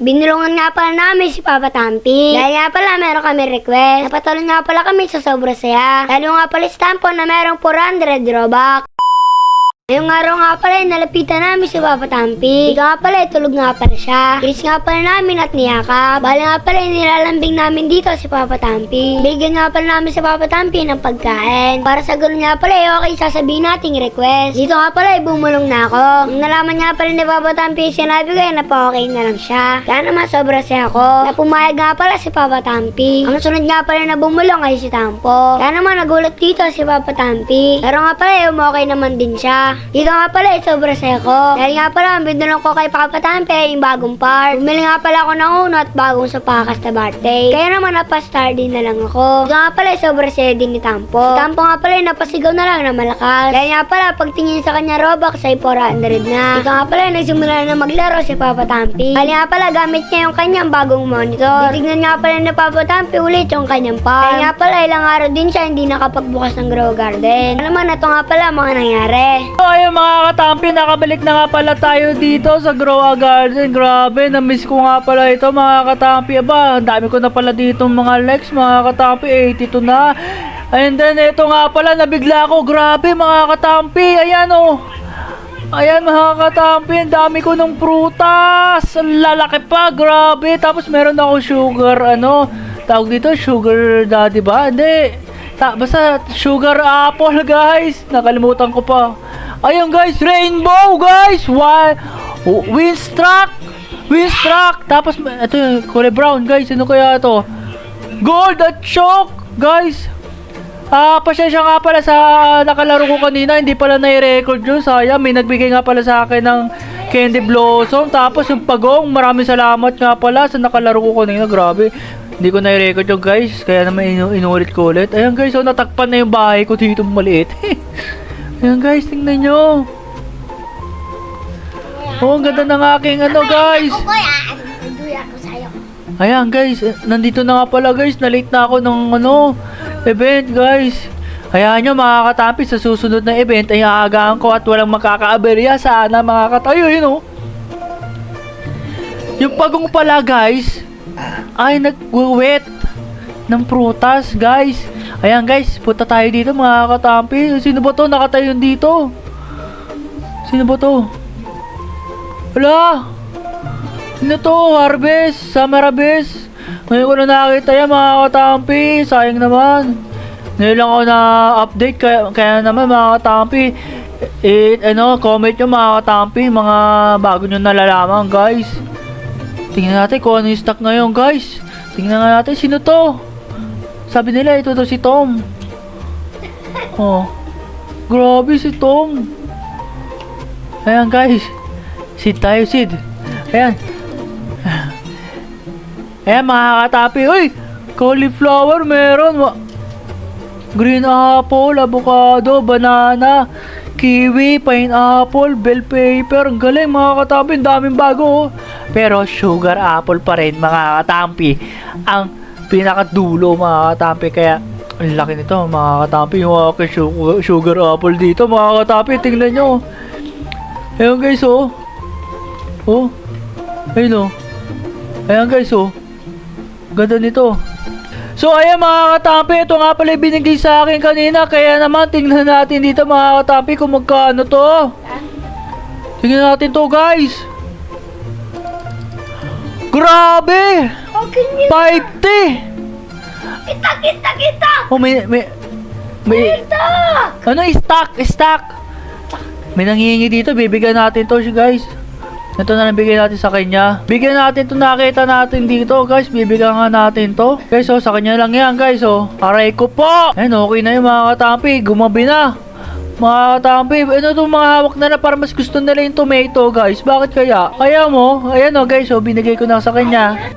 Binulungan nga pala namin si Papa Tampi. Dahil nga pala meron kami request. Napatulong nga pala kami sa sobra saya. Lalo nga pala stampo na merong 400 Robux. Ngayong araw nga pala, nalapitan namin si Papa Tampi. Ika nga pala, tulog nga pala siya. Kinis nga pala namin at niyakap. Bala nga pala, nilalambing namin dito si Papa Tampi. Bigyan nga pala namin si Papa Tampi ng pagkain. Para sa ganun nga pala, okay, sasabihin nating request. Dito nga pala, bumulong na ako. Nung nalaman nga pala ni Papa Tampi, sinabi ko na pa-okay na lang siya. Kaya naman, sobra siya ako. Na pumayag nga pala si Papa Tampi. Ang sunod nga pala na bumulong ay si Tampo. Kaya naman, nagulat dito si Papa Tampi. Pero nga pala, okay naman din siya. Dito nga pala, sobra saya ko. Dahil nga pala, ang binulong ko kay Papa Tampi yung bagong part. Bumili nga pala ako ng uno at bagong sapakas na birthday. Kaya naman, napastar din na lang ako. Dito nga pala, sobra saya din ni Tampo. Tampo nga pala, napasigaw na lang na malakas. Dahil nga pala, pagtingin sa kanya Robux ay 400 na. Dito nga pala, nagsimula na maglaro si Papa Tampi. Dahil nga pala, gamit niya yung kanyang bagong monitor. Titignan nga pala ni Papa Tampi ulit yung kanyang part. Dahil nga pala, ilang araw din siya hindi nakapagbukas ng grow garden. Alam mo, ito nga pala mga nangyari. Ayun mga katampi, nakabalik na nga pala tayo dito sa Grow a Garden. Grabe, na-miss ko nga pala ito mga katampi. Aba, ang dami ko na pala dito mga likes mga katampi, 82 na. And then ito nga pala, nabigla ako. Grabe mga katampi, ayan oh. Ayan mga katampi, ang dami ko ng prutas. Ang lalaki pa, grabe. Tapos meron ako sugar, tawag dito, sugar daddy ba? Hindi. Basta sugar apple guys. Nakalimutan ko pa. Ayun guys, rainbow guys. Windstruck. Tapos ito yung kulay brown guys. Ano kaya ito? Gold at chalk guys. Pasensya nga pala sa nakalaro ko kanina. Hindi pala na-record yun. Sayang, may nagbigay nga pala sa akin ng candy blossom. Tapos yung pagong, maraming salamat nga pala sa nakalaro ko kanina. Grabe. Hindi ko na-record yun guys. Kaya naman inulit ko ulit. Ayan guys, natakpan na yung bahay ko dito maliit. Ayan guys, tingnan nyo. Ang ganda ng aking guys. Ayan guys, nandito na nga pala guys. Na-late na ako ng event guys. Hayaan nyo mga katampi, sa susunod na event ay aagaan ko at walang makakaaberya. Sana mga katampi. Ayun yung pagong pala guys ay nag-wet ng prutas guys. Ayan guys, punta tayo dito mga katampi. Sino ba to nakatayo dito? Sino ba to? Wala. Sino to? Harvest, summer harvest. Ngayon ko na nakita yan mga katampi. Sayang naman. Ngayon lang ako na-update. Kaya naman mga katampi, comment nyo mga katampi, mga bago nyo nalalaman guys. Tingnan natin kung ano yung stock ngayon guys. Tingnan nga natin, sino to? Sabi nila ito to si Tom. Oh, grabe si Tom. Ayan guys, Sid tayo Sid. Ayan. Ayan mga katapi. Uy, cauliflower meron. Green apple, avocado, banana, kiwi, pineapple, bell pepper. Ang galing mga katapi, ang daming bago. Pero sugar apple pa rin mga katampi ang pinakadulo mga katampi. Kaya ang laki nito mga katampi, yung aking sugar apple dito mga katampi. Tingnan nyo. Ayan guys ayun ayan guys ganda nito. So ayan mga katampi, ito nga pala binigay sa akin kanina. Kaya naman tingnan natin dito mga katampi kung magkano to. Tingnan natin to guys. Grabe! 50! Kita! Oh, may stock! May nanghihingi dito, bibigyan natin to guys. Ito na lang bigay natin sa kanya. Bigyan natin to, nakita natin dito guys. Bibigyan nga natin to. Guys, sa kanya lang yan guys. Aray ko po! Ayan, okay na yung mga katampi. Gumabi na. Mga katampi, itong mga hawak na para mas gusto nila yung tomato guys. Bakit kaya? Kaya mo, ayan guys, binigay ko na sa kanya.